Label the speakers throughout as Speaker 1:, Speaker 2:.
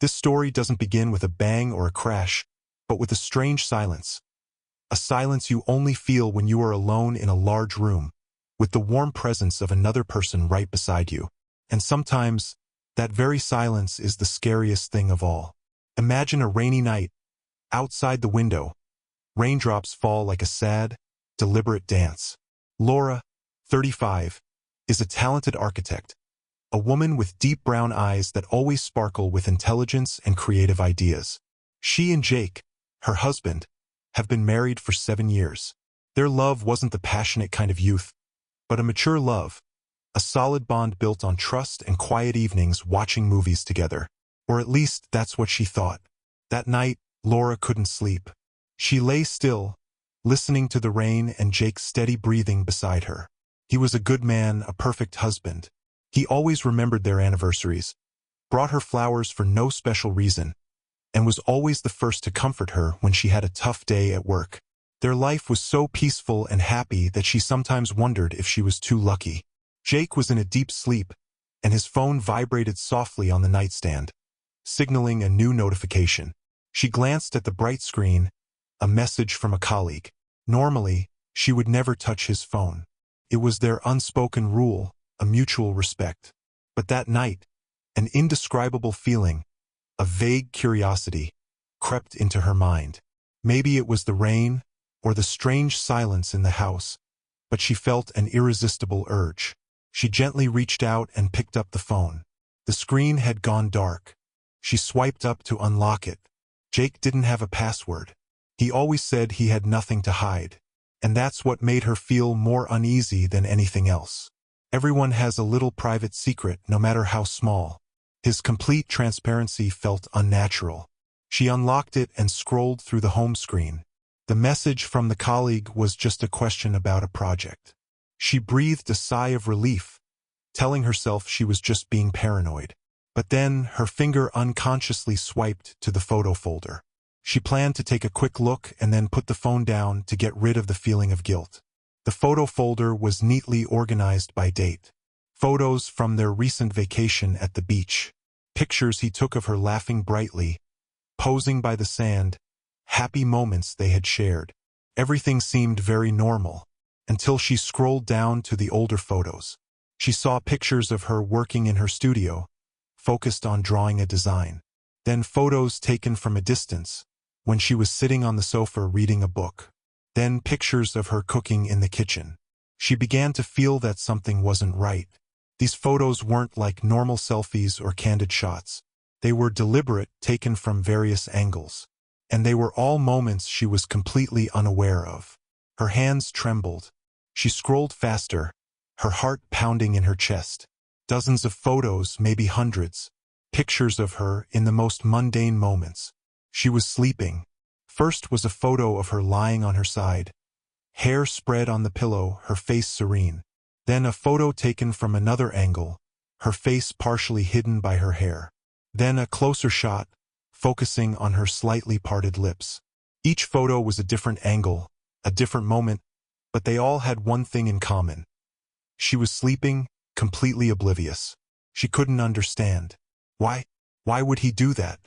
Speaker 1: This story doesn't begin with a bang or a crash, but with a strange silence. A silence you only feel when you are alone in a large room, with the warm presence of another person right beside you. And sometimes, that very silence is the scariest thing of all. Imagine a rainy night. Outside the window, raindrops fall like a sad, deliberate dance. Laura, 35, is a talented architect, a woman with deep brown eyes that always sparkle with intelligence and creative ideas. She and Jake, her husband, have been married for 7 years. Their love wasn't the passionate kind of youth, but a mature love, a solid bond built on trust and quiet evenings watching movies together. Or at least that's what she thought. That night, Laura couldn't sleep. She lay still, listening to the rain and Jake's steady breathing beside her. He was a good man, a perfect husband. He always remembered their anniversaries, brought her flowers for no special reason, and was always the first to comfort her when she had a tough day at work. Their life was so peaceful and happy that she sometimes wondered if she was too lucky. Jake was in a deep sleep, and his phone vibrated softly on the nightstand, signaling a new notification. She glanced at the bright screen, a message from a colleague. Normally, she would never touch his phone. It was their unspoken rule, a mutual respect. But that night, an indescribable feeling, a vague curiosity, crept into her mind. Maybe it was the rain, or the strange silence in the house, but she felt an irresistible urge. She gently reached out and picked up the phone. The screen had gone dark. She swiped up to unlock it. Jake didn't have a password. He always said he had nothing to hide, and that's what made her feel more uneasy than anything else. Everyone has a little private secret, no matter how small. His complete transparency felt unnatural. She unlocked it and scrolled through the home screen. The message from the colleague was just a question about a project. She breathed a sigh of relief, telling herself she was just being paranoid. But then her finger unconsciously swiped to the photo folder. She planned to take a quick look and then put the phone down to get rid of the feeling of guilt. The photo folder was neatly organized by date. Photos from their recent vacation at the beach. Pictures he took of her laughing brightly, posing by the sand, happy moments they had shared. Everything seemed very normal, until she scrolled down to the older photos. She saw pictures of her working in her studio, focused on drawing a design. Then photos taken from a distance, when she was sitting on the sofa reading a book. Then pictures of her cooking in the kitchen. She began to feel that something wasn't right. These photos weren't like normal selfies or candid shots. They were deliberate, taken from various angles. And they were all moments she was completely unaware of. Her hands trembled. She scrolled faster, her heart pounding in her chest. Dozens of photos, maybe hundreds. Pictures of her in the most mundane moments. She was sleeping. First was a photo of her lying on her side, hair spread on the pillow, her face serene. Then a photo taken from another angle, her face partially hidden by her hair. Then a closer shot, focusing on her slightly parted lips. Each photo was a different angle, a different moment, but they all had one thing in common. She was sleeping, completely oblivious. She couldn't understand. Why would he do that?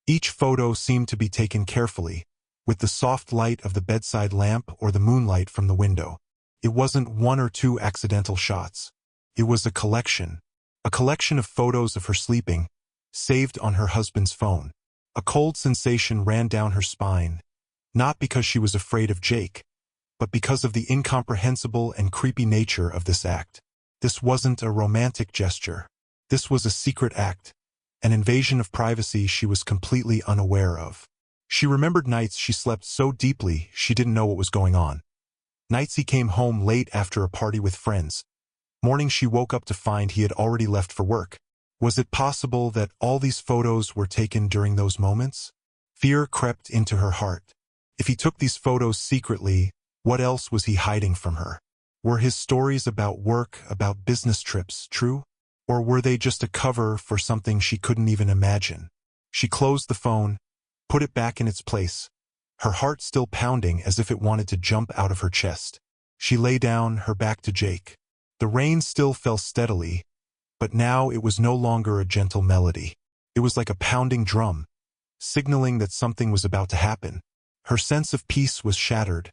Speaker 1: Each photo seemed to be taken carefully, with the soft light of the bedside lamp or the moonlight from the window. It wasn't one or two accidental shots. It was a collection of photos of her sleeping, saved on her husband's phone. A cold sensation ran down her spine, not because she was afraid of Jake, but because of the incomprehensible and creepy nature of this act. This wasn't a romantic gesture. This was a secret act, an invasion of privacy she was completely unaware of. She remembered nights she slept so deeply she didn't know what was going on. Nights he came home late after a party with friends. Mornings she woke up to find he had already left for work. Was it possible that all these photos were taken during those moments? Fear crept into her heart. If he took these photos secretly, what else was he hiding from her? Were his stories about work, about business trips, true? Or were they just a cover for something she couldn't even imagine? She closed the phone, put it back in its place, her heart still pounding as if it wanted to jump out of her chest. She lay down, her back to Jake. The rain still fell steadily, but now it was no longer a gentle melody. It was like a pounding drum, signaling that something was about to happen. Her sense of peace was shattered,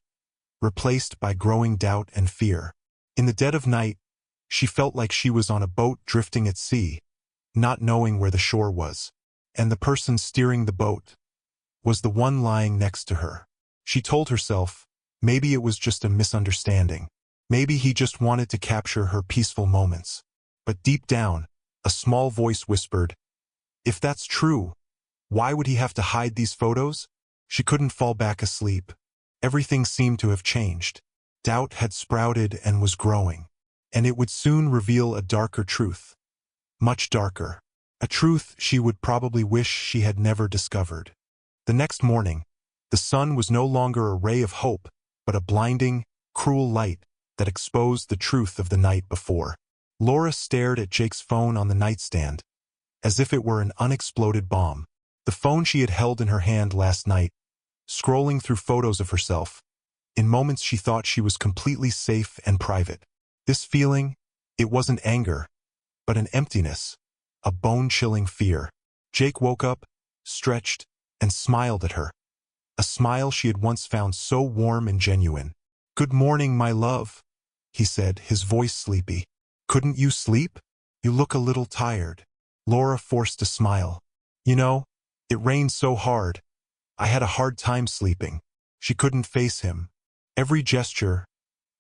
Speaker 1: replaced by growing doubt and fear. In the dead of night, she felt like she was on a boat drifting at sea, not knowing where the shore was. And the person steering the boat was the one lying next to her. She told herself, maybe it was just a misunderstanding. Maybe he just wanted to capture her peaceful moments. But deep down, a small voice whispered, if that's true, why would he have to hide these photos? She couldn't fall back asleep. Everything seemed to have changed. Doubt had sprouted and was growing. And it would soon reveal a darker truth. Much darker. A truth she would probably wish she had never discovered. The next morning, the sun was no longer a ray of hope, but a blinding, cruel light that exposed the truth of the night before. Laura stared at Jake's phone on the nightstand, as if it were an unexploded bomb. The phone she had held in her hand last night, scrolling through photos of herself. In moments she thought she was completely safe and private. This feeling, it wasn't anger, but an emptiness, a bone-chilling fear. Jake woke up, stretched, and smiled at her. A smile she had once found so warm and genuine. Good morning, my love, he said, his voice sleepy. Couldn't you sleep? You look a little tired. Laura forced a smile. You know, it rained so hard. I had a hard time sleeping. She couldn't face him. Every gesture,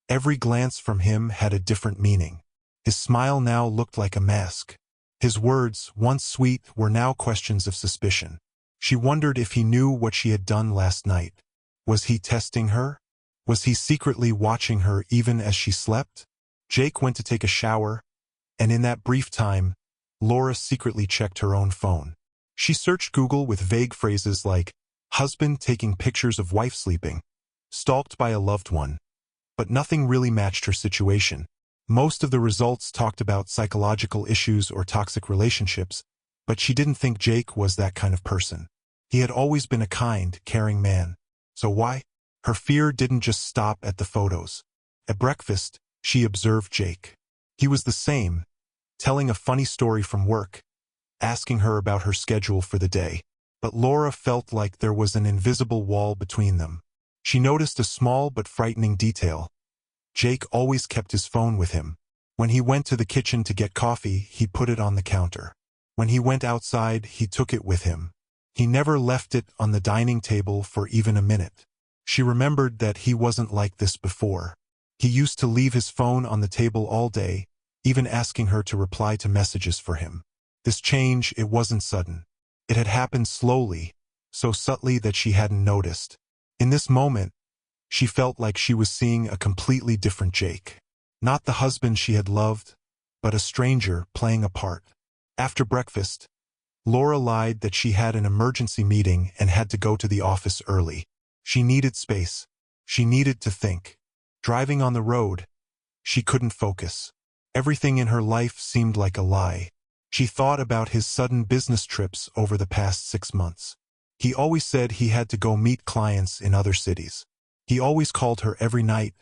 Speaker 1: every glance from him had a different meaning. His smile now looked like a mask. His words, once sweet, were now questions of suspicion. She wondered if he knew what she had done last night. Was he testing her? Was he secretly watching her even as she slept? Jake went to take a shower, and in that brief time, Laura secretly checked her own phone. She searched Google with vague phrases like, husband taking pictures of wife sleeping, stalked by a loved one. But nothing really matched her situation. Most of the results talked about psychological issues or toxic relationships, but she didn't think Jake was that kind of person. He had always been a kind, caring man. So why? Her fear didn't just stop at the photos. At breakfast, she observed Jake. He was the same, telling a funny story from work, asking her about her schedule for the day. But Laura felt like there was an invisible wall between them. She noticed a small but frightening detail. Jake always kept his phone with him. When he went to the kitchen to get coffee, he put it on the counter. When he went outside, he took it with him. He never left it on the dining table for even a minute. She remembered that he wasn't like this before. He used to leave his phone on the table all day, even asking her to reply to messages for him. This change, it wasn't sudden. It had happened slowly, so subtly that she hadn't noticed. In this moment, she felt like she was seeing a completely different Jake. Not the husband she had loved, but a stranger playing a part. After breakfast, Laura lied that she had an emergency meeting and had to go to the office early. She needed space. She needed to think. Driving on the road, she couldn't focus. Everything in her life seemed like a lie. She thought about his sudden business trips over the past 6 months. He always said he had to go meet clients in other cities. He always called her every night,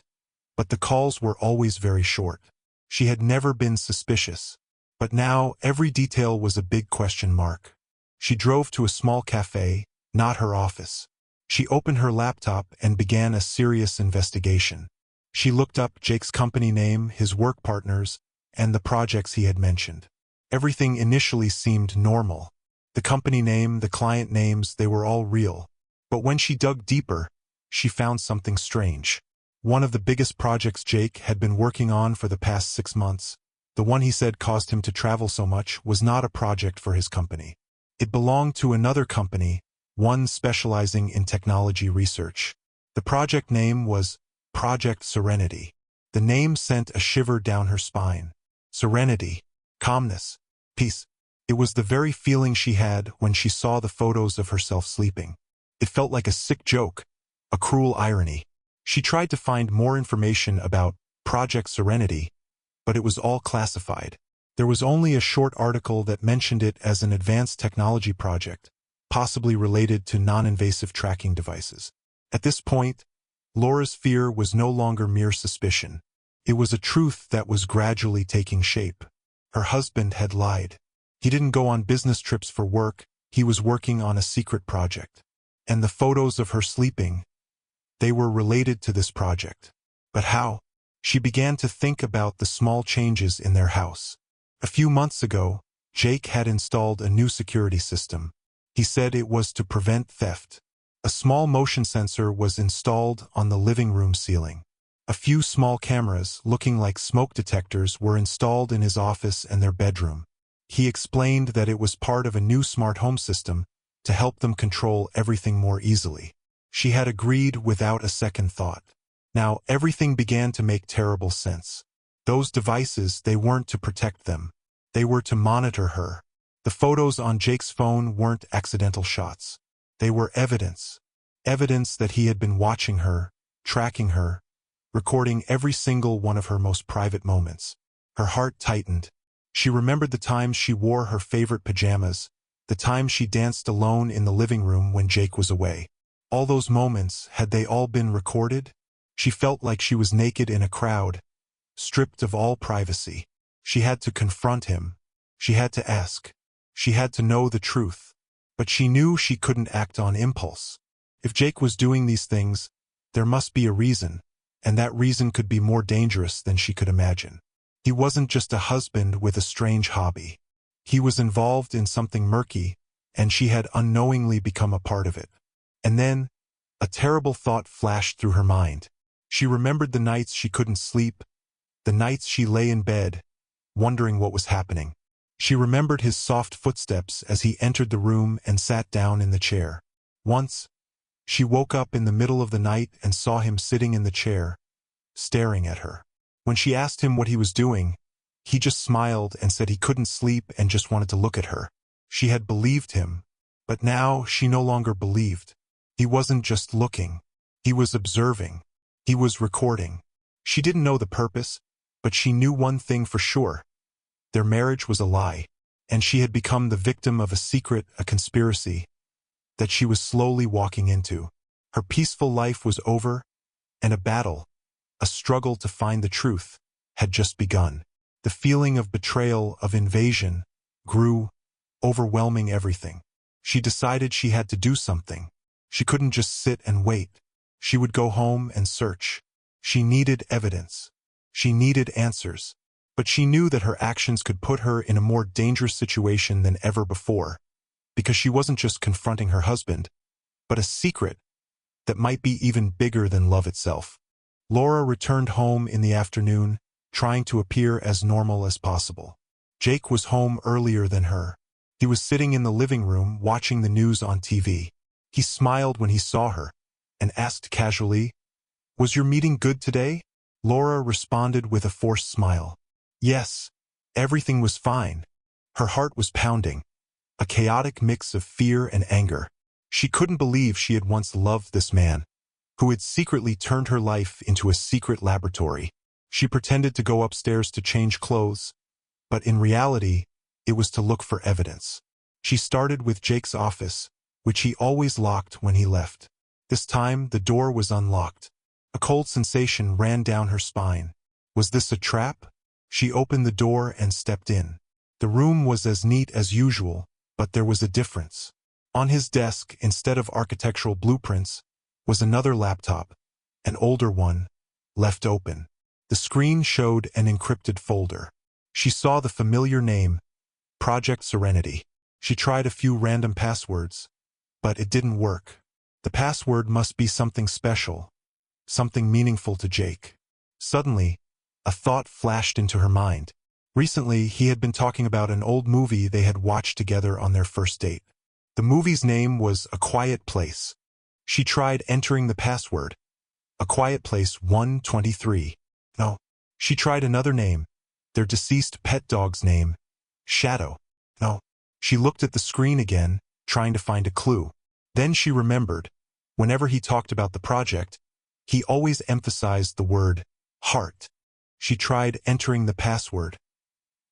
Speaker 1: but the calls were always very short. She had never been suspicious, but now every detail was a big question mark. She drove to a small cafe, not her office. She opened her laptop and began a serious investigation. She looked up Jake's company name, his work partners, and the projects he had mentioned. Everything initially seemed normal. The company name, the client names, they were all real. But when she dug deeper, she found something strange. One of the biggest projects Jake had been working on for the past 6 months, the one he said caused him to travel so much, was not a project for his company. It belonged to another company, one specializing in technology research. The project name was Project Serenity. The name sent a shiver down her spine. Serenity, calmness, peace. It was the very feeling she had when she saw the photos of herself sleeping. It felt like a sick joke, a cruel irony. She tried to find more information about Project Serenity, but it was all classified. There was only a short article that mentioned it as an advanced technology project, possibly related to non-invasive tracking devices. At this point, Laura's fear was no longer mere suspicion. It was a truth that was gradually taking shape. Her husband had lied. He didn't go on business trips for work, he was working on a secret project. And the photos of her sleeping, they were related to this project. But how? She began to think about the small changes in their house. A few months ago, Jake had installed a new security system. He said it was to prevent theft. A small motion sensor was installed on the living room ceiling. A few small cameras, looking like smoke detectors, were installed in his office and their bedroom. He explained that it was part of a new smart home system to help them control everything more easily. She had agreed without a second thought. Now everything began to make terrible sense. Those devices, they weren't to protect them. They were to monitor her. The photos on Jake's phone weren't accidental shots. They were evidence. Evidence that he had been watching her, tracking her, recording every single one of her most private moments. Her heart tightened. She remembered the times she wore her favorite pajamas, the times she danced alone in the living room when Jake was away. All those moments, had they all been recorded? She felt like she was naked in a crowd, stripped of all privacy. She had to confront him. She had to ask. She had to know the truth. But she knew she couldn't act on impulse. If Jake was doing these things, there must be a reason, and that reason could be more dangerous than she could imagine. He wasn't just a husband with a strange hobby. He was involved in something murky, and she had unknowingly become a part of it. And then, a terrible thought flashed through her mind. She remembered the nights she couldn't sleep, the nights she lay in bed, wondering what was happening. She remembered his soft footsteps as he entered the room and sat down in the chair. Once, she woke up in the middle of the night and saw him sitting in the chair, staring at her. When she asked him what he was doing, he just smiled and said he couldn't sleep and just wanted to look at her. She had believed him, but now she no longer believed. He wasn't just looking. He was observing. He was recording. She didn't know the purpose, but she knew one thing for sure. Their marriage was a lie, and she had become the victim of a secret, a conspiracy, that she was slowly walking into. Her peaceful life was over, and a battle, a struggle to find the truth, had just begun. The feeling of betrayal, of invasion, grew, overwhelming everything. She decided she had to do something. She couldn't just sit and wait. She would go home and search. She needed evidence. She needed answers. But she knew that her actions could put her in a more dangerous situation than ever before, because she wasn't just confronting her husband, but a secret that might be even bigger than love itself. Laura returned home in the afternoon, trying to appear as normal as possible. Jake was home earlier than her. He was sitting in the living room watching the news on TV. He smiled when he saw her and asked casually, "Was your meeting good today?" Laura responded with a forced smile. Yes, everything was fine. Her heart was pounding, a chaotic mix of fear and anger. She couldn't believe she had once loved this man, who had secretly turned her life into a secret laboratory. She pretended to go upstairs to change clothes, but in reality, it was to look for evidence. She started with Jake's office, which he always locked when he left. This time, the door was unlocked. A cold sensation ran down her spine. Was this a trap? She opened the door and stepped in. The room was as neat as usual, but there was a difference. On his desk, instead of architectural blueprints, was another laptop, an older one, left open. The screen showed an encrypted folder. She saw the familiar name, Project Serenity. She tried a few random passwords, but it didn't work. The password must be something special, something meaningful to Jake. Suddenly, a thought flashed into her mind. Recently, he had been talking about an old movie they had watched together on their first date. The movie's name was A Quiet Place. She tried entering the password, A Quiet Place 123. No. She tried another name, their deceased pet dog's name, Shadow. No. She looked at the screen again, trying to find a clue. Then she remembered, whenever he talked about the project, he always emphasized the word heart. She tried entering the password,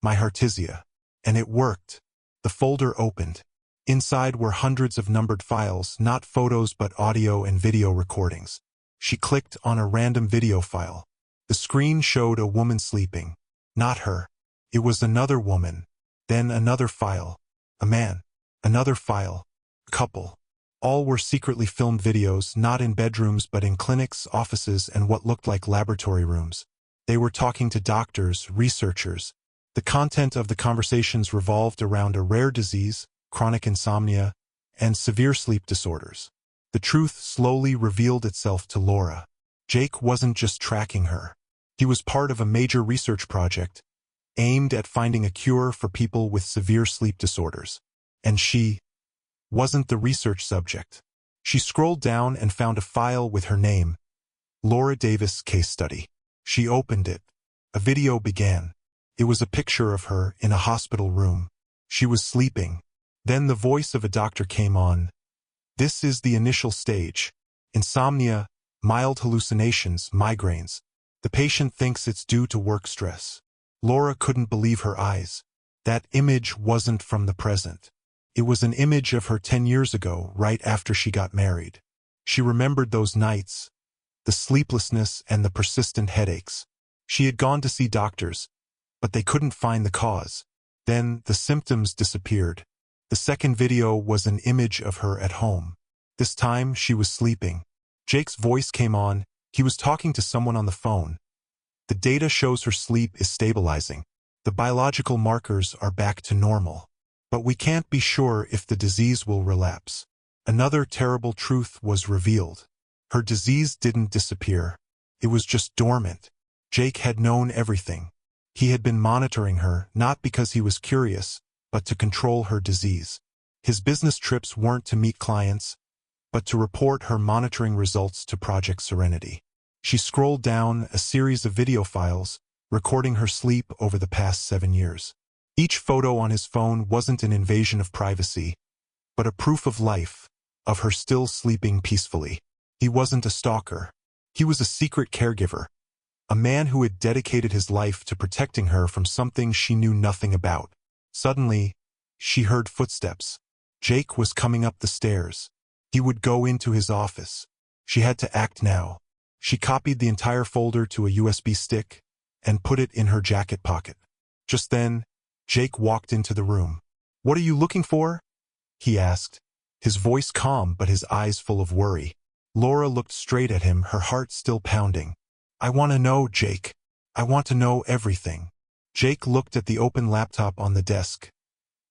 Speaker 1: My Heartisia, and it worked. The folder opened. Inside were hundreds of numbered files, not photos but audio and video recordings. She clicked on a random video file. The screen showed a woman sleeping. Not her. It was another woman, Then another file. A man. Another file. Couple. All were secretly filmed videos, not in bedrooms but in clinics, offices, and what looked like laboratory rooms. They were talking to doctors, researchers. The content of the conversations revolved around a rare disease, chronic insomnia, and severe sleep disorders. The truth slowly revealed itself to Laura. Jake wasn't just tracking her. He was part of a major research project aimed at finding a cure for people with severe sleep disorders. And she wasn't the research subject. She scrolled down and found a file with her name, Laura Davis Case Study. She opened it. A video began. It was a picture of her in a hospital room. She was sleeping. Then the voice of a doctor came on. This is the initial stage. Insomnia, mild hallucinations, migraines. The patient thinks it's due to work stress. Laura couldn't believe her eyes. That image wasn't from the present. It was an image of her 10 years ago, right after she got married. She remembered those nights, the sleeplessness and the persistent headaches. She had gone to see doctors, but they couldn't find the cause. Then the symptoms disappeared. The second video was an image of her at home. This time she was sleeping. Jake's voice came on. He was talking to someone on the phone. The data shows her sleep is stabilizing. The biological markers are back to normal. But we can't be sure if the disease will relapse. Another terrible truth was revealed. Her disease didn't disappear. It was just dormant. Jake had known everything. He had been monitoring her, not because he was curious, but to control her disease. His business trips weren't to meet clients, but to report her monitoring results to Project Serenity. She scrolled down a series of video files, recording her sleep over the past 7 years. Each photo on his phone wasn't an invasion of privacy, but a proof of life, of her still sleeping peacefully. He wasn't a stalker. He was a secret caregiver, a man who had dedicated his life to protecting her from something she knew nothing about. Suddenly, she heard footsteps. Jake was coming up the stairs. He would go into his office. She had to act now. She copied the entire folder to a USB stick and put it in her jacket pocket. Just then, Jake walked into the room. "What are you looking for?" he asked, his voice calm but his eyes full of worry. Laura looked straight at him, her heart still pounding. "I want to know, Jake. I want to know everything." Jake looked at the open laptop on the desk,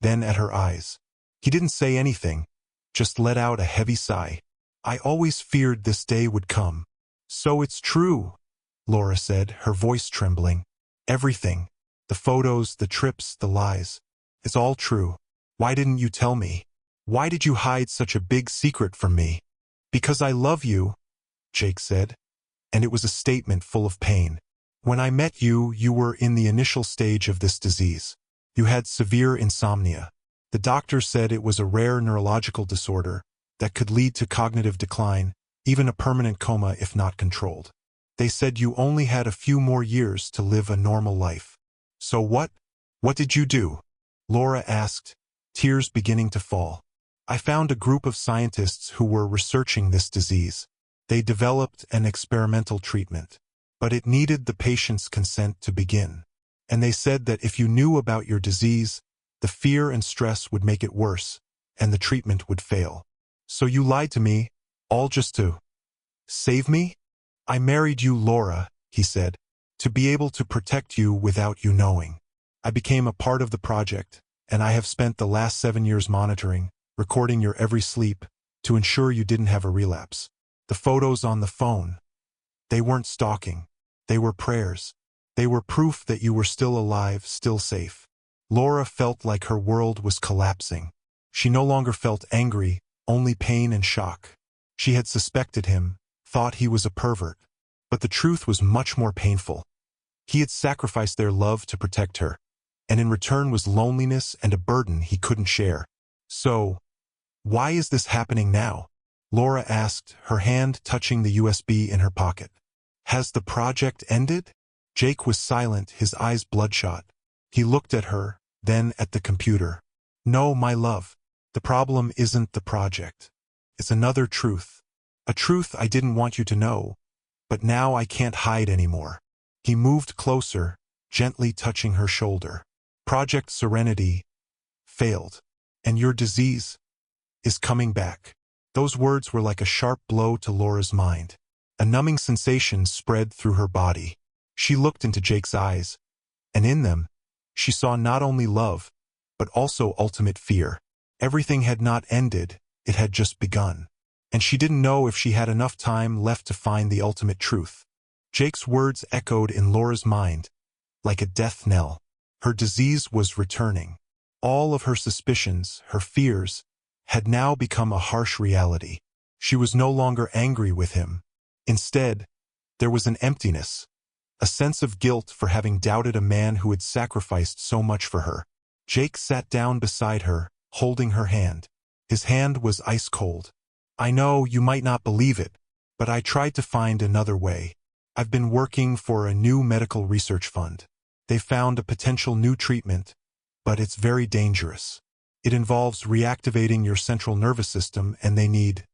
Speaker 1: then at her eyes. He didn't say anything, just let out a heavy sigh. "I always feared this day would come." "So it's true," Laura said, her voice trembling. "Everything. The photos, the trips, the lies. It's all true. Why didn't you tell me? Why did you hide such a big secret from me?" "Because I love you," Jake said, and it was a statement full of pain. "When I met you, you were in the initial stage of this disease. You had severe insomnia. The doctor said it was a rare neurological disorder that could lead to cognitive decline, even a permanent coma if not controlled. They said you only had a few more years to live a normal life. So what? What did you do?" Laura asked, tears beginning to fall. "I found a group of scientists who were researching this disease. They developed an experimental treatment, but it needed the patient's consent to begin. And they said that if you knew about your disease, the fear and stress would make it worse, and the treatment would fail. So you lied to me, all just to save me? I married you, Laura," he said, "to be able to protect you without you knowing. I became a part of the project, and I have spent the last 7 years monitoring, recording your every sleep, to ensure you didn't have a relapse. The photos on the phone, they weren't stalking. They were prayers. They were proof that you were still alive, still safe." Laura felt like her world was collapsing. She no longer felt angry, only pain and shock. She had suspected him, thought he was a pervert. But the truth was much more painful. He had sacrificed their love to protect her, and in return was loneliness and a burden he couldn't share. "So, why is this happening now?" Laura asked, her hand touching the USB in her pocket. "Has the project ended?" Jake was silent, his eyes bloodshot. He looked at her, then at the computer. "No, my love. The problem isn't the project. It's another truth. A truth I didn't want you to know, but now I can't hide anymore." He moved closer, gently touching her shoulder. "Project Serenity failed. And your disease is coming back. Those words were like a sharp blow to Laura's mind. A numbing sensation spread through her body. She looked into Jake's eyes, and in them, she saw not only love, but also ultimate fear. Everything had not ended, it had just begun. And she didn't know if she had enough time left to find the ultimate truth. Jake's words echoed in Laura's mind, like a death knell. Her disease was returning. All of her suspicions, her fears, had now become a harsh reality. She was no longer angry with him. Instead, there was an emptiness, a sense of guilt for having doubted a man who had sacrificed so much for her. Jake sat down beside her, holding her hand. His hand was ice cold. I know you might not believe it, but I tried to find another way. I've been working for a new medical research fund. They found a potential new treatment, but it's very dangerous. It involves reactivating your central nervous system, and they need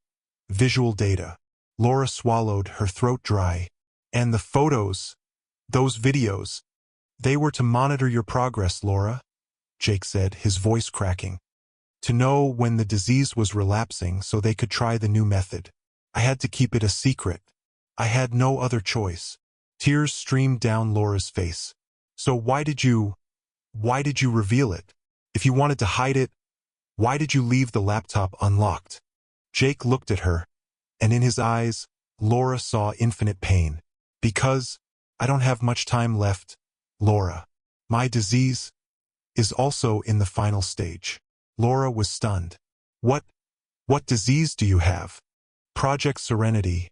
Speaker 1: visual data. Laura swallowed, her throat dry. And the photos, those videos, they were to monitor your progress, Laura, Jake said, his voice cracking. To know when the disease was relapsing so they could try the new method. I had to keep it a secret. I had no other choice. Tears streamed down Laura's face. So why did you reveal it? If you wanted to hide it, why did you leave the laptop unlocked? Jake looked at her, and in his eyes, Laura saw infinite pain. Because I don't have much time left, Laura. My disease is also in the final stage. Laura was stunned. What disease do you have? Project Serenity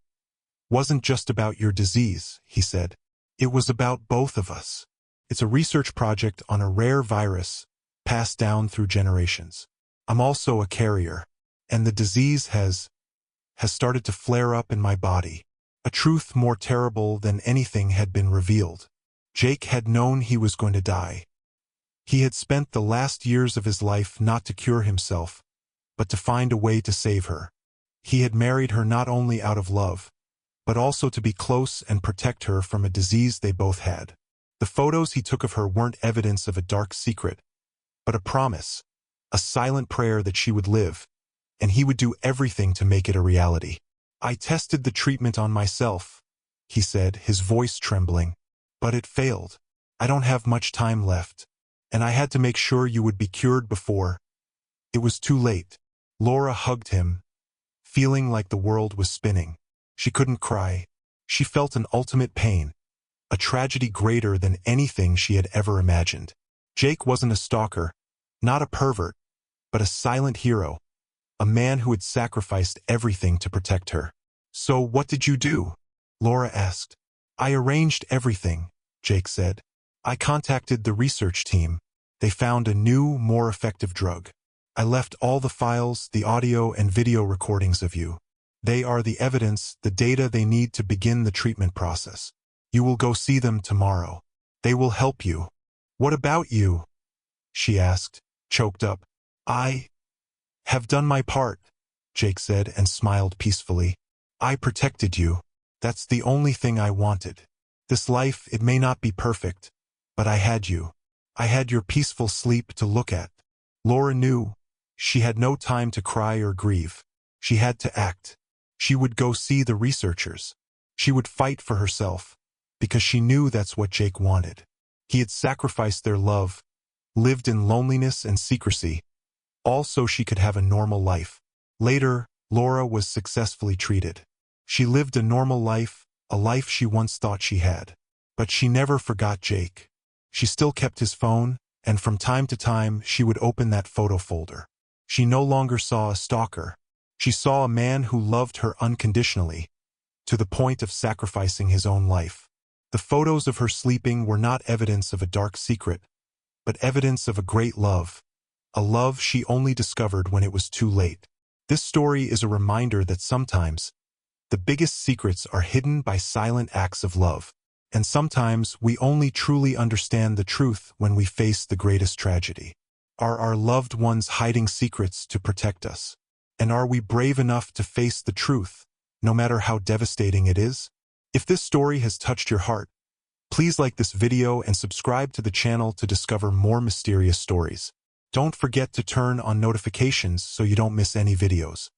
Speaker 1: wasn't just about your disease, he said. It was about both of us. It's a research project on a rare virus passed down through generations. I'm also a carrier, and the disease has started to flare up in my body. A truth more terrible than anything had been revealed. Jake had known he was going to die. He had spent the last years of his life not to cure himself, but to find a way to save her. He had married her not only out of love, but also to be close and protect her from a disease they both had. The photos he took of her weren't evidence of a dark secret, but a promise, a silent prayer that she would live, and he would do everything to make it a reality. I tested the treatment on myself, he said, his voice trembling, but it failed. I don't have much time left, and I had to make sure you would be cured before it was too late. Laura hugged him, feeling like the world was spinning. She couldn't cry. She felt an ultimate pain, a tragedy greater than anything she had ever imagined. Jake wasn't a stalker, not a pervert, but a silent hero, a man who had sacrificed everything to protect her. So what did you do? Laura asked. I arranged everything, Jake said. I contacted the research team. They found a new, more effective drug. I left all the files, the audio and video recordings of you. They are the evidence, the data they need to begin the treatment process. You will go see them tomorrow. They will help you. What about you? She asked, choked up. I have done my part, Jake said and smiled peacefully. I protected you. That's the only thing I wanted. This life, it may not be perfect, but I had you. I had your peaceful sleep to look at. Laura knew. She had no time to cry or grieve. She had to act. She would go see the researchers. She would fight for herself, because she knew that's what Jake wanted. He had sacrificed their love, lived in loneliness and secrecy, all so she could have a normal life. Later, Laura was successfully treated. She lived a normal life, a life she once thought she had. But she never forgot Jake. She still kept his phone, and from time to time she would open that photo folder. She no longer saw a stalker. She saw a man who loved her unconditionally, to the point of sacrificing his own life. The photos of her sleeping were not evidence of a dark secret, but evidence of a great love, a love she only discovered when it was too late. This story is a reminder that sometimes the biggest secrets are hidden by silent acts of love, and sometimes we only truly understand the truth when we face the greatest tragedy. Are our loved ones hiding secrets to protect us? And are we brave enough to face the truth, no matter how devastating it is? If this story has touched your heart, please like this video and subscribe to the channel to discover more mysterious stories. Don't forget to turn on notifications so you don't miss any videos.